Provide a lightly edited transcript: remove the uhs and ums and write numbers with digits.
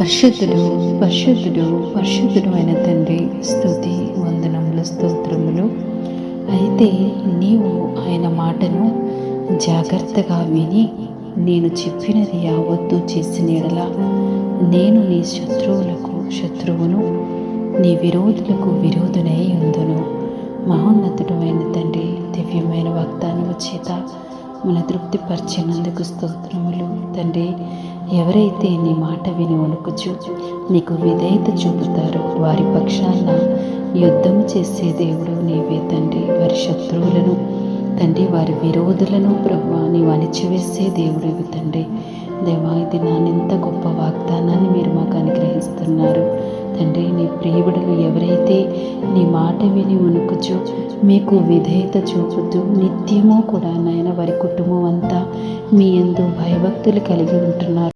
పరిశుద్ధుడు పరిశుద్ధుడు పరిశుద్ధుడు అయిన తండ్రి, స్తుతి వందనములు స్తోత్రములు. అయితే నీవు ఆయన మాటను జాగ్రత్తగా విని నేను చెప్పినది యావత్తు చేసిన యెడల నేను నీ శత్రువులకు శత్రువును, నీ విరోధులకు విరోధునై ఉందును. మహోన్నతుడు అయిన తండ్రి, దివ్యమైన వాగ్దానము చేత మన తృప్తిపరిచినందుకు స్తోత్రములు తండ్రి. ఎవరైతే నీ మాట విని వణుకుచు నీకు విధేయత చూపుతారో వారి పక్షాన యుద్ధము చేసే దేవుడు నీవే తండ్రి. వారి శత్రువులను తండ్రి, వారి విరోధులను ప్రభువా నీవు అణిచివేసే దేవుడివి తండ్రి. దేవా, ఇది నానెంత గొప్ప వాగ్దానాన్ని మీరు మాకు అనుగ్రహిస్తున్నారు తండ్రి. నీ ప్రియబిడలు ఎవరైతే నీ మాట విని వణుకుచు మీకు విధేయత చూపుతూ నిత్యము కూడా నాయన వారి కుటుంబం అంతా మీ యందు భయభక్తులు కలిగి ఉంటున్నారు.